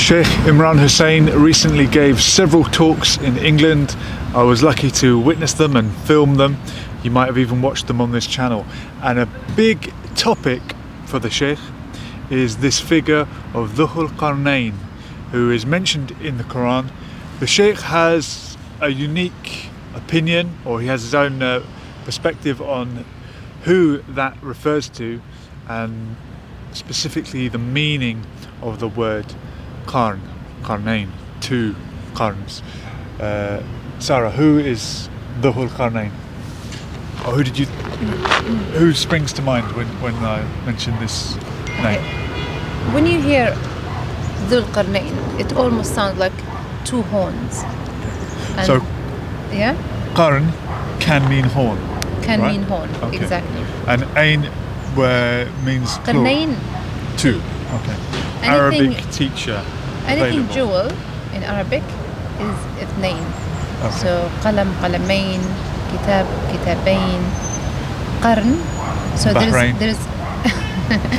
Sheikh Imran Hosein recently gave several talks in England. I was lucky to witness them and film them. You might have even watched them on this channel. And a big topic for the Sheikh is this figure of Dhul-Qarnayn, who is mentioned in the Qur'an. The Sheikh has a unique opinion, or he has his own perspective on who that refers to, and specifically the meaning of the word Qarnayn, two qarns. Sarah, who is Dhul-Qarnayn? Or who springs to mind when I mention this name? When you hear Dhul-Qarnayn, it almost sounds like two horns. And so, yeah? Qarn can mean horn. Can right? mean horn, okay. Exactly. And Ain means plural. Qarnayn. Two. Okay. Arabic teacher. Anything available. jewel in Arabic is ithnain. Okay. So qalam, qalamain, kitab, kitabain, qarn. So Bahrain. there's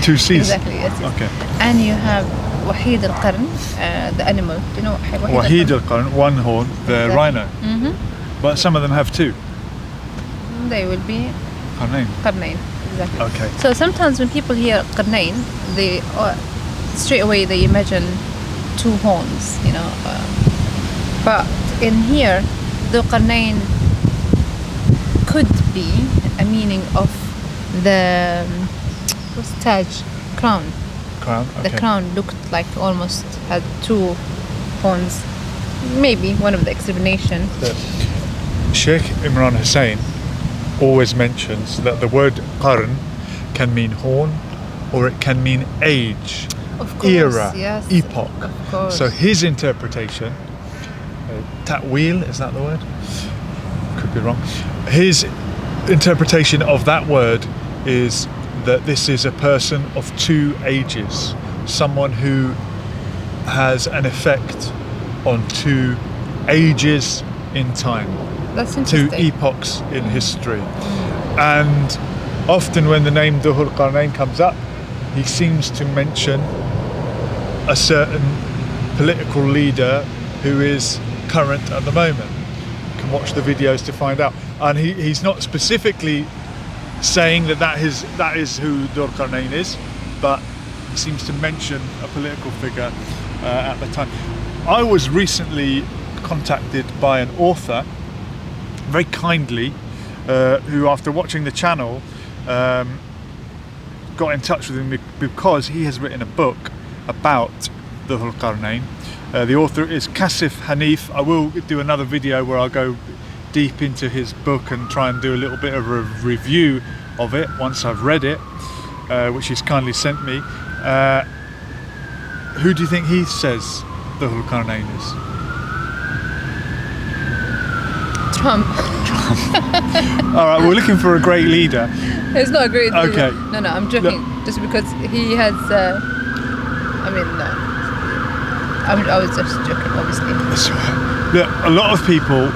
two C's. Exactly, yes. Okay. And you have wahid al-qarn, the animal. Do you know Wahid al-qarn, one horn, the exactly. rhino. Mm-hmm. But some of them have two. They will be qarnayn. Exactly. Okay. So sometimes when people hear qarnayn, they straight away they imagine two horns, you know. But in here, Dhul-Qarnayn could be a meaning of the Taj, crown. Crown. Okay. The crown looked like almost had two horns. Maybe one of the explanation. Sheikh Imran Hosein always mentions that the word qarn can mean horn, or it can mean age, Of course, era, yes, epoch. Of course. So his interpretation, ta'wil, is that the word? Could be wrong. His interpretation of that word is that this is a person of two ages, someone who has an effect on two ages in time. That's interesting. Two epochs in history. And often when the name Dhul-Qarnayn comes up, he seems to mention a certain political leader who is current at the moment. You can watch the videos to find out. And he's not specifically saying that is who Dhul-Qarnayn is, but he seems to mention a political figure at the time. I was recently contacted by an author, very kindly, who after watching the channel got in touch with him because he has written a book about the Dhul-Qarnayn. The author is Kasif Hanif. I will do another video where I'll go deep into his book and try and do a little bit of a review of it once I've read it, which he's kindly sent me. Who do you think he says the Dhul-Qarnayn is? Trump. All right, we're looking for a great leader. It's not a great leader. Okay. No, I'm joking. Look. Just because he has. I was just joking, obviously. That's right. Look, a lot of people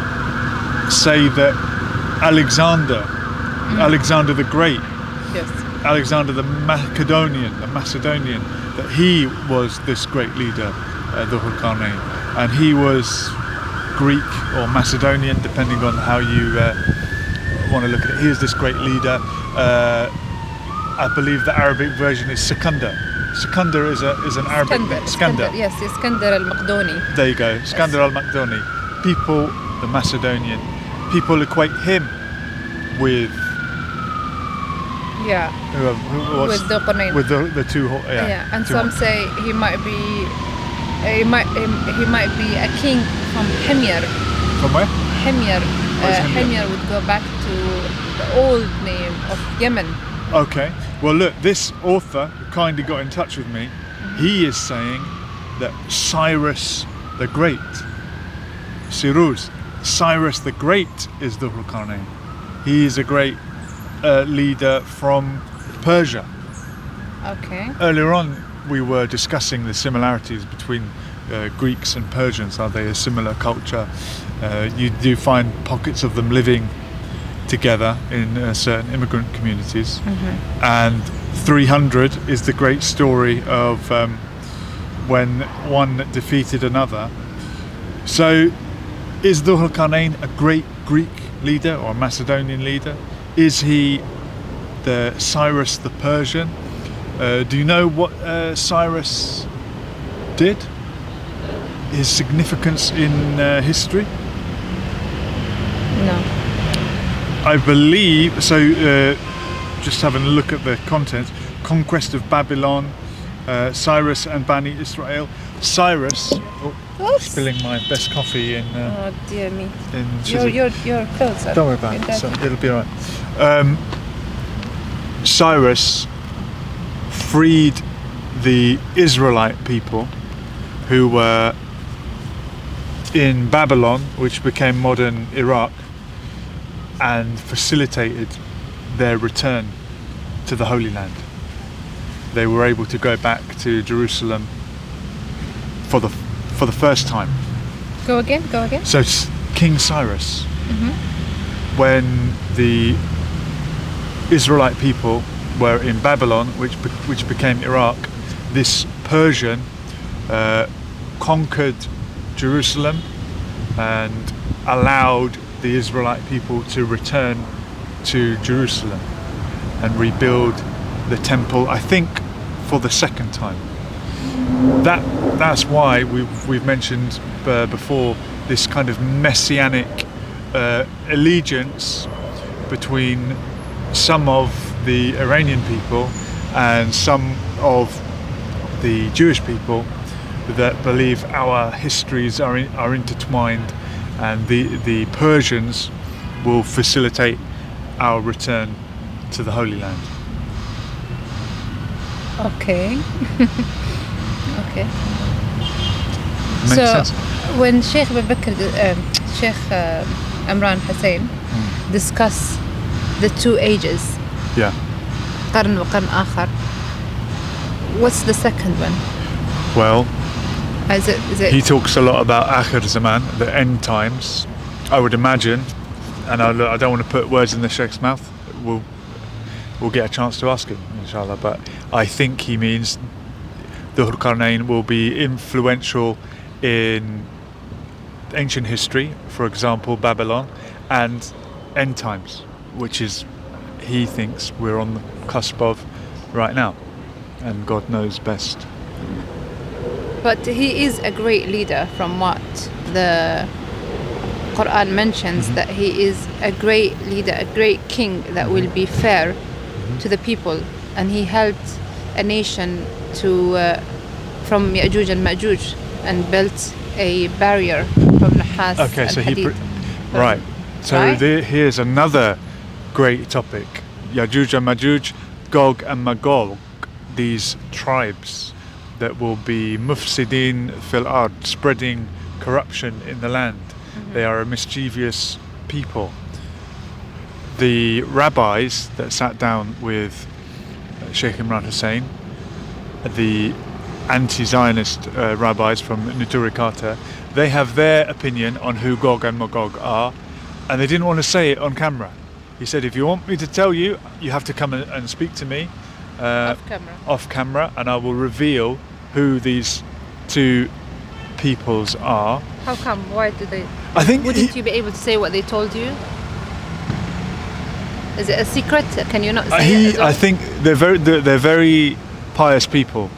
say that Alexander the Great, Yes. Alexander the Macedonian, that he was this great leader, the Dhul-Qarnayn, and he was Greek or Macedonian, depending on how you want to look at it. He is this great leader. I believe the Arabic version is Sikandar. Sikandar is an Arabic name. Iskandar. Yes, Iskandar al-Maqdoni. There you go, Iskandar al-Maqdoni. People, the Macedonian, people equate him with With Dhul-Qarnayn. with the two. Yeah, and two some say he might be a king from Himyar. From where? Himyar. Where's Himyar? Himyar would go back to the old name of Yemen. Okay. Well, look, this author who kindly got in touch with me, he is saying that Cyrus the Great, Cyrus the Great is the Dhul-Qarnayn. He is a great leader from Persia. Okay. Earlier on, we were discussing the similarities between Greeks and Persians. Are they a similar culture? You do find pockets of them living together in certain immigrant communities. Mm-hmm. And 300 is the great story of when one defeated another. So is Dhul-Qarnayn a great Greek leader or a Macedonian leader? Is he the Cyrus the Persian? Do you know what Cyrus did? His significance in history? No. I believe so. Just having a look at the content: conquest of Babylon, Cyrus and Bani Israel. Cyrus, Oops. spilling my best coffee in. Oh dear me. In Your clothes are. Don't worry about it. So it'll be alright. Cyrus freed the Israelite people who were in Babylon, which became modern Iraq, and facilitated their return to the Holy Land. They were able to go back to Jerusalem for the first time. Go again. So King Cyrus, when the Israelite people were in Babylon, which became Iraq, this Persian conquered Jerusalem and allowed the Israelite people to return to Jerusalem and rebuild the temple, I think for the second time. That's why we've mentioned before this kind of messianic allegiance between some of the Iranian people and some of the Jewish people that believe our histories are intertwined, and the Persians will facilitate our return to the Holy Land. Okay. Okay. Makes sense? When Sheikh Imran Hosein discuss the two ages, Yeah. قرن وقرن آخر, what's the second one? Well, Is it he talks a lot about Akhir Zaman, the end times. I would imagine, and I don't want to put words in the Sheikh's mouth. We'll get a chance to ask him, inshallah. But I think he means Dhul-Qarnayn will be influential in ancient history, for example, Babylon, and end times, which is, he thinks, we're on the cusp of right now, and God knows best. But he is a great leader, from what the Qur'an mentions, that he is a great leader, a great king that will be fair to the people, and he helped a nation to from Ya'juj and Ma'juj and built a barrier from Nahas Okay, so and Hadid. right. So Right? here's another great topic: Ya'juj and Ma'juj, Gog and Magog. These tribes that will be mufsidin fil ard, spreading corruption in the land. They are a mischievous people. The rabbis that sat down with Sheikh Imran Hosein, the anti-Zionist rabbis from Nuturikata, they have their opinion on who Gog and Magog are, and they didn't want to say it on camera. He said, if you want me to tell you, you have to come and speak to me off camera, and I will reveal who these two peoples are. How come? Why did they? I think Wouldn't you be able to say what they told you? Is it a secret? Can you not say it as well? I think they're very pious people.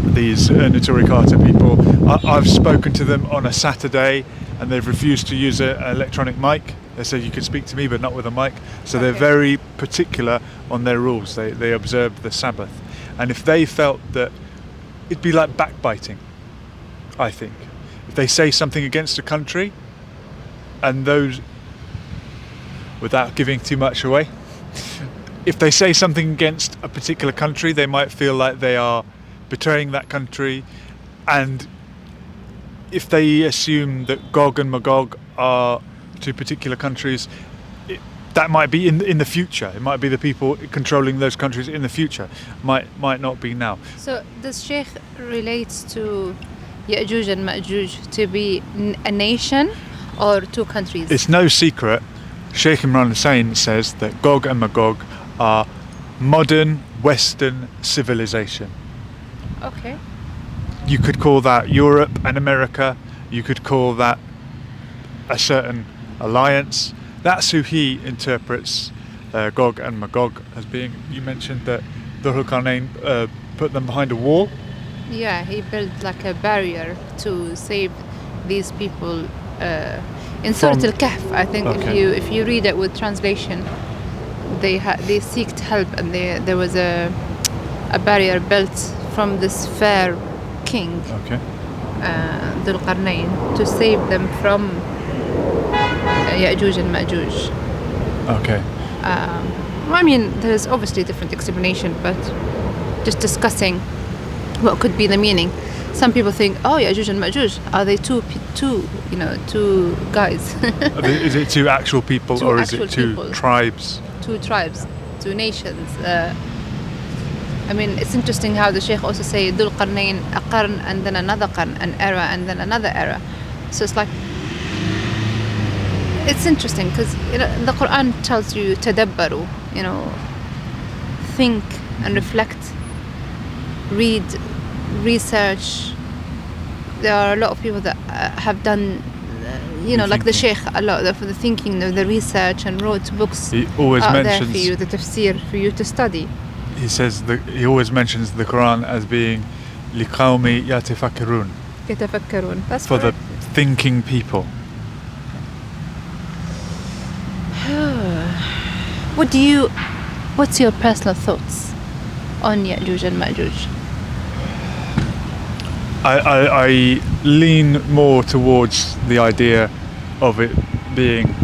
These Nuturikata people. I've spoken to them on a Saturday, and they've refused to use an electronic mic. They said you can speak to me, but not with a mic. So they're very particular on their rules. They observe the Sabbath, and if they felt that, it'd be like backbiting. I think if they say something against a country, and those, without giving too much away, if they say something against a particular country, they might feel like they are betraying that country. And if they assume that Gog and Magog are two particular countries, that might be in the future. It might be the people controlling those countries in the future. Might not be now. So does Sheikh relates to Ya'juj and Ma'juj to be a nation or two countries? It's no secret. Sheikh Imran Hosein says that Gog and Magog are modern Western civilization. Okay. You could call that Europe and America. You could call that a certain alliance. That's who he interprets Gog and Magog as being. You mentioned that Dhul-Qarnayn put them behind a wall. Yeah, he built like a barrier to save these people. In Surah Al-Kahf, I think if you read it with translation, they seeked help, and there was a barrier built from this fair king, Dhul-Qarnayn, to save them from Ya'juj and Ma'juj. Okay. I mean, there's obviously different explanation, but just discussing what could be the meaning. Some people think, oh, Ya'juj and Ma'juj, are they two guys? Is it two actual people, or is it two people. tribes? Two tribes, two nations. I mean, it's interesting how the Sheikh also say Dhul-Qarnayn, a qarn, and then another qarn, an era, and then another era. So it's like, it's interesting because the Qur'an tells you tadabbaru, think and reflect, read, research. There are a lot of people that have done, like the Sheikh, a lot for the thinking, the research, and wrote books He always out mentions there for you, the tafsir, for you to study. He says he always mentions the Quran as being liqawmi yatafakkarun. Yatafakkarun. That's for correct. the thinking people. What's your personal thoughts on Ya'juj and Ma'juj? I lean more towards the idea of it being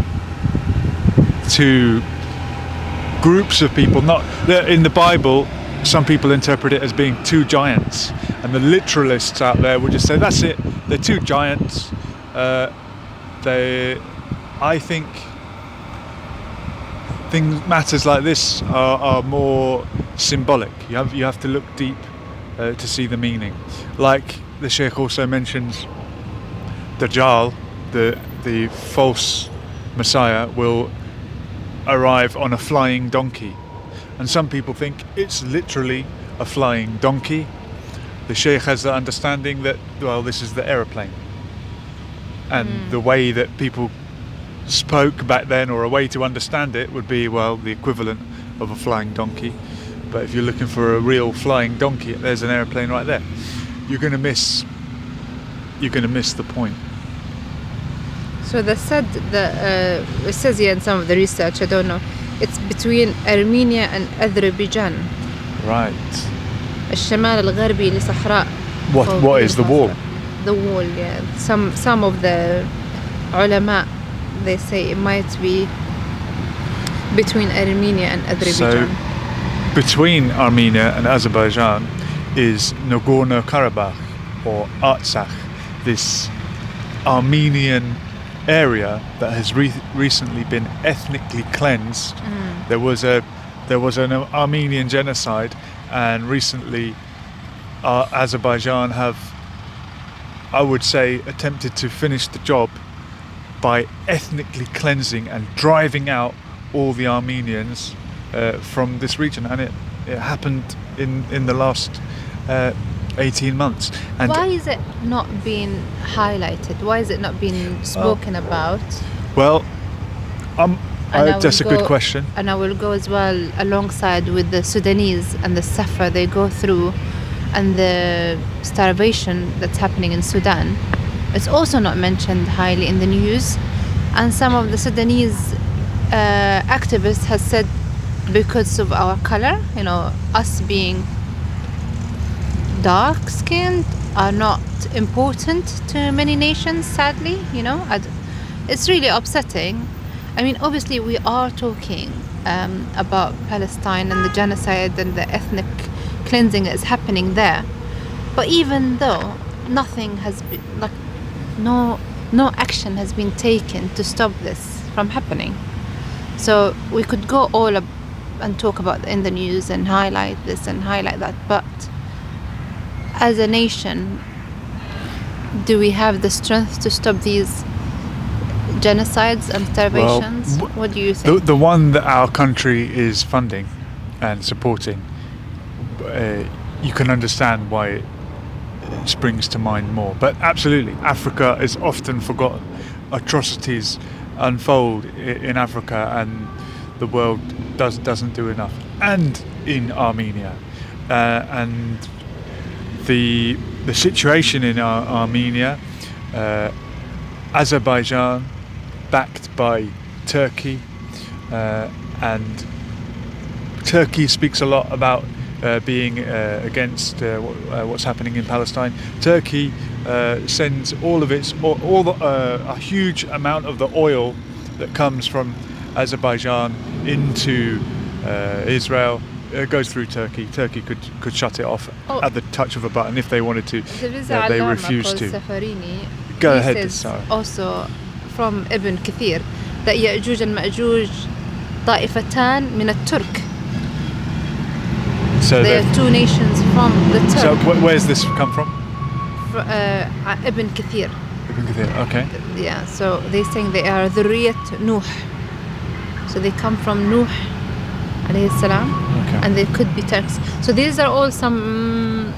two groups of people. Not in the Bible, some people interpret it as being two giants, and the literalists out there would just say that's it. They're two giants. I think matters like this are more symbolic. You have to look deep to see the meaning. Like the Sheikh also mentions, Dajjal, the false Messiah, will arrive on a flying donkey, and some people think it's literally a flying donkey. The Sheikh has the understanding that, well, this is the aeroplane, and the way that people spoke back then, or a way to understand it, would be, well, the equivalent of a flying donkey. But if you're looking for a real flying donkey, there's an aeroplane right there. You're going to miss the point. So they said that it says here in some of the research, I don't know, it's between Armenia and Azerbaijan. Right. الشمال الغربي لصحراء. What is the wall? The wall, yeah. Some of the ulama, they say it might be between Armenia and Azerbaijan. So between Armenia and Azerbaijan is Nagorno-Karabakh, or Artsakh, this Armenian area that has recently been ethnically cleansed. There was an Armenian genocide, and recently Azerbaijan have, I would say, attempted to finish the job by ethnically cleansing and driving out all the Armenians from this region, and it happened in the last 18 months. And why is it not being highlighted? Why is it not being spoken about? Well, that's a good question. And I will go as well alongside with the Sudanese and the suffer they go through, and the starvation that's happening in Sudan. It's also not mentioned highly in the news, and some of the Sudanese activists have said because of our color, us being dark skinned are not important to many nations, sadly. It's really upsetting. I mean, obviously we are talking about Palestine and the genocide and the ethnic cleansing that is happening there, but even though nothing has been, no action has been taken to stop this from happening. So we could go all up and talk about in the news and highlight this and highlight that, but as a nation, do we have the strength to stop these genocides and starvations? Well, what do you think? The one that our country is funding and supporting, you can understand why springs to mind more. But absolutely, Africa is often forgotten. Atrocities unfold in Africa, and the world doesn't do enough. And in Armenia, and the situation in Armenia, Azerbaijan, backed by Turkey, and Turkey speaks a lot about being against what's happening in Palestine. Turkey sends a huge amount of the oil that comes from Azerbaijan into Israel. It goes through Turkey. Turkey could shut it off at the touch of a button if they wanted to. They refuse to. Safarini. Go ahead, Also from Ibn Kathir that يأجوج المأجوج طائفتان من الترك. So they are two nations from the Turk. So where's this come from? Ibn Kathir. Ibn Kathir, okay. Yeah, so they're saying they are ذرية Nuh. So they come from Nuh alayhi salam, and they could be Turks. So these are all some.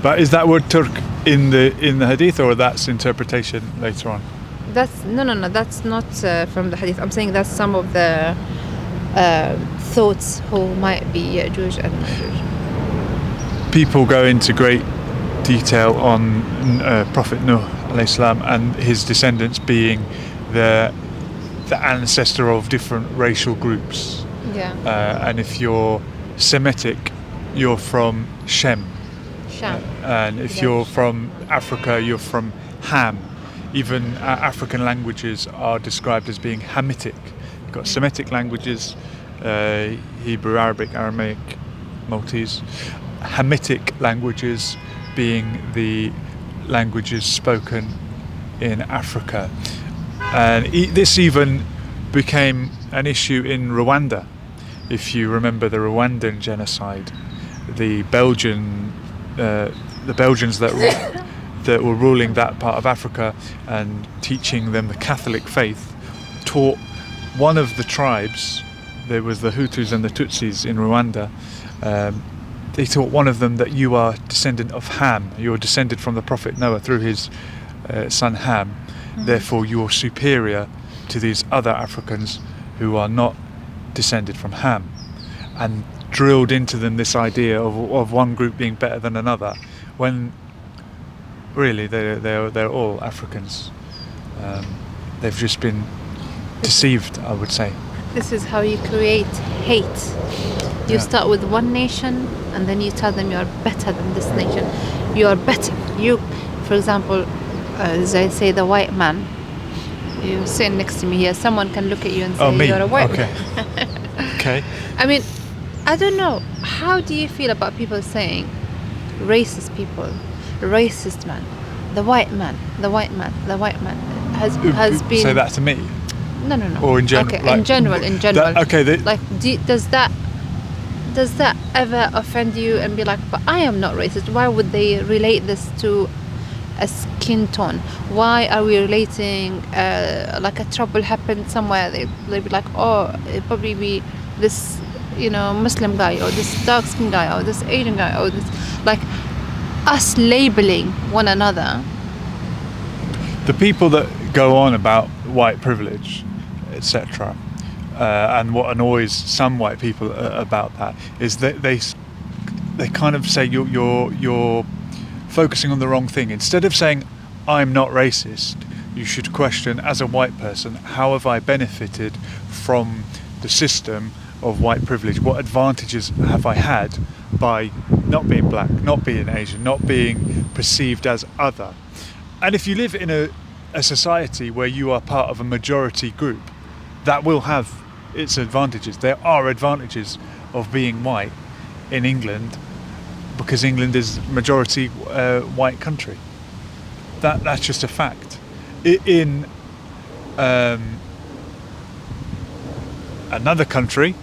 But is that word Turk in the hadith, or that's interpretation later on? That's no. That's not from the hadith. I'm saying that's some of the thoughts who might be Ya'juj and Ma'juj. People go into great detail on Prophet Nuh alayhi salam and his descendants being the ancestor of different racial groups. Yeah. And if you're Semitic, you're from Shem. And if you're from Africa, you're from Ham. Even African languages are described as being Hamitic. You've got Semitic languages, Hebrew, Arabic, Aramaic, Maltese. Hamitic languages being the languages spoken in Africa. And this even became an issue in Rwanda. If you remember the Rwandan genocide, the Belgians that were ruling that part of Africa and teaching them the Catholic faith taught one of the tribes, there was the Hutus and the Tutsis in Rwanda, they taught one of them that you are descendant of Ham, you're descended from the Prophet Noah through his son Ham, therefore you're superior to these other Africans who are not descended from Ham, and drilled into them this idea of one group being better than another, when really they're all Africans. They've just been deceived, I would say. This is how you create hate. You start with one nation and then you tell them you are better than this nation. You are better. You, for example, as I say, the white man. You sit next to me here. Someone can look at you and say you're a white man. Okay. I mean, I don't know. How do you feel about people saying racist people, racist man, the white man, the white man, the white man has been. Say that to me. No. Or in general. Okay, like, in general. That, does that ever offend you and be like, but I am not racist? Why would they relate this to a skin tone? Why are we relating like a trouble happened somewhere? They'd be like, oh, it'd probably be this, Muslim guy, or this dark skin guy, or this Asian guy, or this, like, us labeling one another. The people that go on about white privilege, etc., and what annoys some white people about that is that they kind of say you're focusing on the wrong thing. Instead of saying I'm not racist, you should question, as a white person, how have I benefited from the system of white privilege? What advantages have I had by not being black, not being Asian, not being perceived as other? And if you live in a society where you are part of a majority group, that will have its advantages. There are advantages of being white in England, because England is a majority white country. That's just a fact. In another country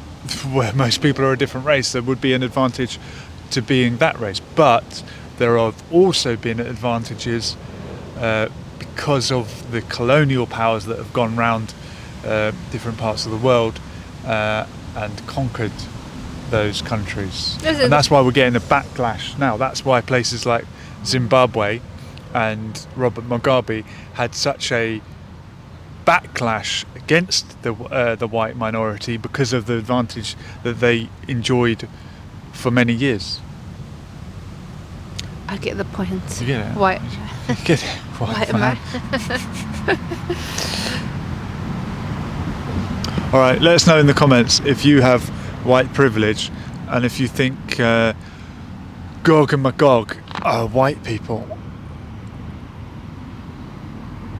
where most people are a different race, there would be an advantage to being that race. But there have also been advantages because of the colonial powers that have gone round different parts of the world and conquered those countries. And that's why we're getting a backlash now. That's why places like Zimbabwe and Robert Mugabe had such a backlash against the white minority because of the advantage that they enjoyed for many years. I get the point. You get it? White. You get it? White man. All right, let us know in the comments if you have white privilege and if you think Gog and Magog are white people.